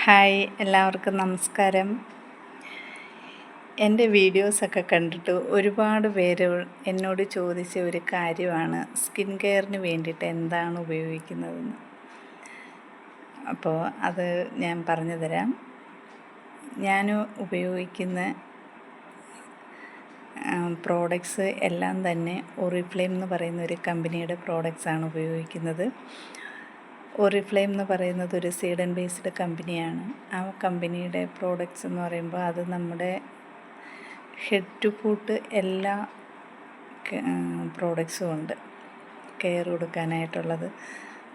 Hi, എല്ലാവർക്കും നമസ്കാരം. എൻ്റെ വീഡിയോസൊക്കെ കണ്ടിട്ട് ഒരുപാട് പേര് എന്നോട് ചോദിച്ച ഒരു കാര്യമാണ് സ്കിൻ കെയറിന് വേണ്ടിയിട്ട് എന്താണ് ഉപയോഗിക്കുന്നതെന്ന്. അപ്പോൾ അത് ഞാൻ പറഞ്ഞു തരാം. ഞാൻ ഉപയോഗിക്കുന്ന പ്രോഡക്ട്സ് എല്ലാം തന്നെ ഓറിഫ്ലെയിം എന്ന് പറയുന്ന ഒരു കമ്പനിയുടെ പ്രോഡക്ട്സാണ് ഉപയോഗിക്കുന്നത്. ഓറിഫ്ലെയിം എന്ന് പറയുന്നത് ഒരു സ്വീഡൻ ബേസ്ഡ് കമ്പനിയാണ്. ആ കമ്പനിയുടെ പ്രോഡക്റ്റ്സ് എന്ന് പറയുമ്പോൾ അത് നമ്മുടെ ഹെഡ് ടു ഫുട്ട് എല്ലാ പ്രോഡക്ട്സും ഉണ്ട്. കെയർ കൊടുക്കാനായിട്ടുള്ളത്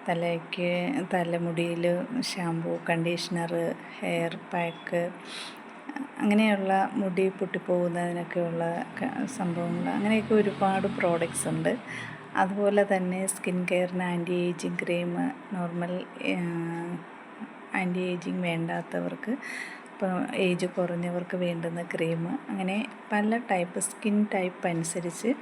തലയ്ക്ക്, തലമുടിയിൽ ഷാമ്പൂ, കണ്ടീഷണർ, ഹെയർ പാക്ക്, അങ്ങനെയുള്ള മുടി പൊട്ടിപ്പോകുന്നതിനൊക്കെയുള്ള സംഭവങ്ങൾ, അങ്ങനെയൊക്കെ ഒരുപാട് പ്രോഡക്ട്സ് ഉണ്ട്. അതുപോലെ തന്നെ സ്കിൻ കെയറിന് anti ageing cream, normal anti ageing വേണ്ടാത്തവർക്ക്, ഇപ്പോൾ ഏജ് കുറഞ്ഞവർക്ക് വേണ്ടുന്ന ക്രീം, അങ്ങനെ പല ടൈപ്പ് സ്കിൻ ടൈപ്പ് അനുസരിച്ച്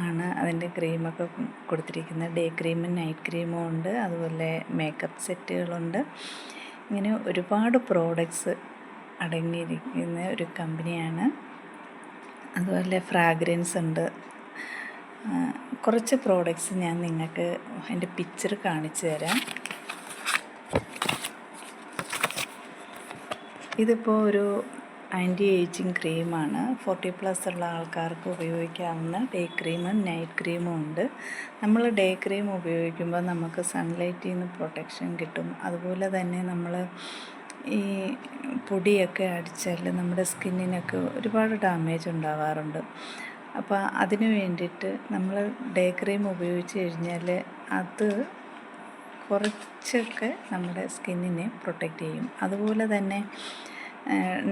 ആണ് അതിൻ്റെ ക്രീമൊക്കെ കൊടുത്തിരിക്കുന്നത്. ഡേ ക്രീമും നൈറ്റ് ക്രീമും ഉണ്ട്. അതുപോലെ മേക്കപ്പ് സെറ്റുകളുണ്ട്. ഇങ്ങനെ ഒരുപാട് പ്രോഡക്ട്സ് അടങ്ങിയിരിക്കുന്ന ഒരു കമ്പനിയാണ്. അതുപോലെ ഫ്രാഗ്രൻസ് ഉണ്ട്. കുറച്ച് പ്രോഡക്ട്സ് ഞാൻ നിങ്ങൾക്ക് അതിൻ്റെ പിക്ചർ കാണിച്ചു തരാം. ഇതിപ്പോൾ ഒരു ആൻറ്റി ഏജിങ് ക്രീമാണ്. 40+ ഉള്ള ആൾക്കാർക്ക് ഉപയോഗിക്കാവുന്ന ഡേ ക്രീമും നൈറ്റ് ക്രീമും ഉണ്ട്. നമ്മൾ ഡേ ക്രീം ഉപയോഗിക്കുമ്പോൾ നമുക്ക് സൺലൈറ്റിൽ നിന്ന് പ്രൊട്ടക്ഷൻ കിട്ടും. അതുപോലെ തന്നെ നമ്മൾ ഈ പൊടിയൊക്കെ അടിച്ചാൽ നമ്മുടെ സ്കിന്നിനൊക്കെ ഒരുപാട് ഡാമേജ് ഉണ്ടാവാറുണ്ട്. അപ്പോൾ അതിന് വേണ്ടിയിട്ട് നമ്മൾ ഡേ ക്രീം ഉപയോഗിച്ച് കഴിഞ്ഞാൽ അത് കുറച്ചൊക്കെ നമ്മുടെ സ്കിന്നിനെ പ്രൊട്ടക്റ്റ് ചെയ്യും. അതുപോലെ തന്നെ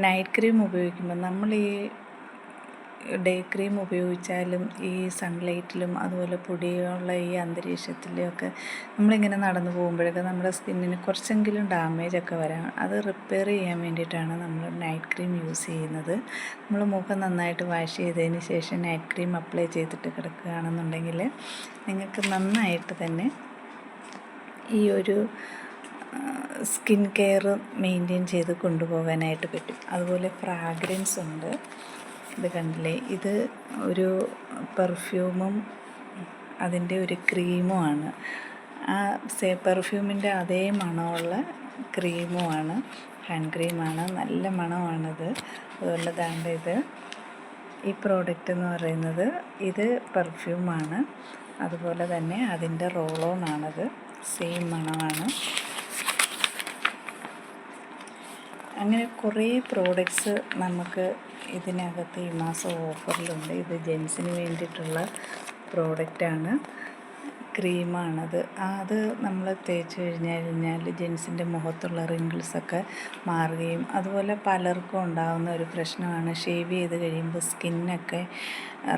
നൈറ്റ് ക്രീം ഉപയോഗിക്കുമ്പോൾ നമ്മൾ ഈ ഡേ ക്രീം ഉപയോഗിച്ചാലും ഈ സൺലൈറ്റിലും അതുപോലെ പൊടിയുള്ള ഈ അന്തരീക്ഷത്തിലൊക്കെ നമ്മളിങ്ങനെ നടന്നു പോകുമ്പോഴൊക്കെ നമ്മുടെ സ്കിന്നിന് കുറച്ചെങ്കിലും ഡാമേജൊക്കെ വരാം. അത് റിപ്പയർ ചെയ്യാൻ വേണ്ടിയിട്ടാണ് നമ്മൾ നൈറ്റ് ക്രീം യൂസ് ചെയ്യുന്നത്. നമ്മൾ മുഖം നന്നായിട്ട് വാഷ് ചെയ്തതിന് ശേഷം നൈറ്റ് ക്രീം അപ്ലൈ ചെയ്തിട്ട് കിടക്കുകയാണെന്നുണ്ടെങ്കിൽ നിങ്ങൾക്ക് നന്നായിട്ട് തന്നെ ഈ ഒരു സ്കിൻ കെയർ മെയിൻറ്റെയിൻ ചെയ്ത് കൊണ്ടുപോകാനായിട്ട് പറ്റും. അതുപോലെ ഫ്രാഗ്രൻസ് ഉണ്ട്. ഇത് കണ്ടില്ലേ, ഇത് ഒരു പെർഫ്യൂമും അതിൻ്റെ ഒരു ക്രീമുമാണ്. ആ പെർഫ്യൂമിൻ്റെ അതേ മണമുള്ള ക്രീമുമാണ്, ഹാൻഡ് ക്രീമാണ്. നല്ല മണമാണിത്. അതുപോലെ ദാണ്ട് ഇത് ഈ പ്രോഡക്റ്റ് എന്ന് പറയുന്നത് ഇത് പെർഫ്യൂമാണ്. അതുപോലെ തന്നെ അതിൻ്റെ റോൾ ഓൺ ആണത്, സെയിം മണമാണ്. അങ്ങനെ കുറേ പ്രോഡക്ട്സ് നമുക്ക് ഇതിനകത്ത് ഈ മാസം ഓഫറിലുണ്ട്. ഇത് ജെൻസിന് വേണ്ടിയിട്ടുള്ള പ്രോഡക്റ്റാണ്, ക്രീമാണത്. അത് നമ്മൾ തേച്ച് കഴിഞ്ഞാൽ ജെൻസിൻ്റെ മുഖത്തുള്ള റിങ്കിൾസൊക്കെ മാറുകയും, അതുപോലെ പലർക്കും ഉണ്ടാകുന്ന ഒരു പ്രശ്നമാണ് ഷേവ് ചെയ്ത് കഴിയുമ്പോൾ സ്കിന്നൊക്കെ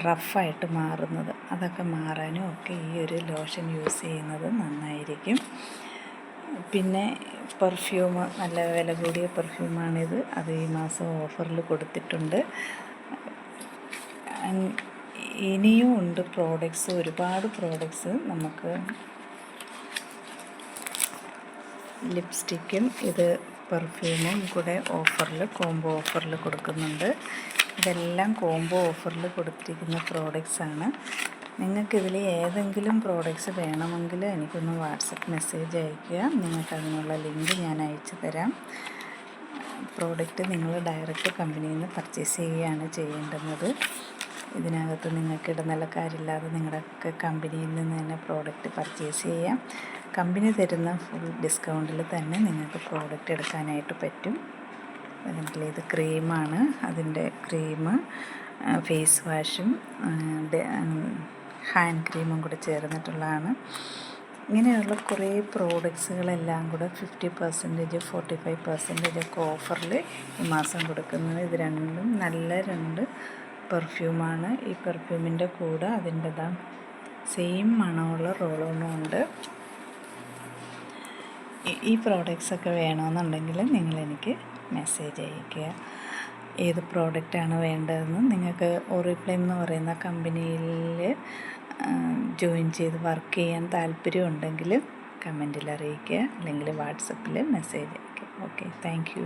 റഫായിട്ട് മാറുന്നത്. അതൊക്കെ മാറാനും ഒക്കെ ഈ ഒരു ലോഷൻ യൂസ് ചെയ്യുന്നത് നന്നായിരിക്കും. പിന്നെ പെർഫ്യൂം, നല്ല വില കൂടിയ പെർഫ്യൂമാണിത്. അത് ഈ മാസം ഓഫറിൽ കൊടുത്തിട്ടുണ്ട്. ഇനിയും ഉണ്ട് പ്രോഡക്ട്സ്, ഒരുപാട് പ്രോഡക്ട്സ്. നമുക്ക് ലിപ്സ്റ്റിക്കും ഇത് പെർഫ്യൂമും കൂടെ ഓഫറിൽ, കോംബോ ഓഫറിൽ കൊടുക്കുന്നുണ്ട്. ഇതെല്ലാം കോംബോ ഓഫറിൽ കൊടുത്തിരിക്കുന്ന പ്രോഡക്ട്സാണ്. നിങ്ങൾക്കിതിൽ ഏതെങ്കിലും പ്രോഡക്ട്സ് വേണമെങ്കിൽ എനിക്കൊന്ന് വാട്സപ്പ് മെസ്സേജ് അയയ്ക്കുക. നിങ്ങൾക്കതിനുള്ള ലിങ്ക് ഞാൻ അയച്ചു തരാം. പ്രോഡക്റ്റ് നിങ്ങൾ ഡയറക്റ്റ് കമ്പനിയിൽ നിന്ന് പർച്ചേസ് ചെയ്യുകയാണ് ചെയ്യേണ്ടുന്നത്. ഇതിനകത്ത് നിങ്ങൾക്ക് ഇടനിലക്കാരില്ലാതെ നിങ്ങളുടെ കമ്പനിയിൽ നിന്ന് തന്നെ പ്രോഡക്റ്റ് പർച്ചേസ് ചെയ്യാം. കമ്പനി തരുന്ന ഫുൾ ഡിസ്കൗണ്ടിൽ തന്നെ നിങ്ങൾക്ക് പ്രോഡക്റ്റ് എടുക്കാനായിട്ട് പറ്റും. അതിൽ ഇത് ക്രീമാണ്, അതിൻ്റെ ക്രീം, ഫേസ് വാഷും ഹാൻഡ് ക്രീമും കൂടെ ചേർന്നിട്ടുള്ളതാണ്. ഇങ്ങനെയുള്ള കുറേ പ്രോഡക്ട്സുകളെല്ലാം കൂടെ 50%, 45% ഒക്കെ ഓഫറിൽ ഈ മാസം കൊടുക്കുന്നത്. ഇത് രണ്ടും നല്ല 2 പെർഫ്യൂമാണ്. ഈ പെർഫ്യൂമിൻ്റെ കൂടെ അതിൻ്റെതാ സെയിം മണമുള്ള റോളോണും ഉണ്ട്. ഈ പ്രോഡക്ട്സൊക്കെ വേണമെന്നുണ്ടെങ്കിൽ നിങ്ങളെനിക്ക് മെസ്സേജ് അയയ്ക്കുക. ഏത് പ്രോഡക്റ്റാണ് വേണ്ടതെന്ന്. നിങ്ങൾക്ക് ഓറിഫ്ലെയിം എന്ന് പറയുന്ന കമ്പനിയിൽ ജോയിൻ ചെയ്ത് വർക്ക് ചെയ്യാൻ താല്പര്യമുണ്ടെങ്കിൽ കമൻറ്റിൽ അറിയിക്കുക, അല്ലെങ്കിൽ വാട്സപ്പിൽ മെസ്സേജ് അയയ്ക്കുക. Okay, thank you.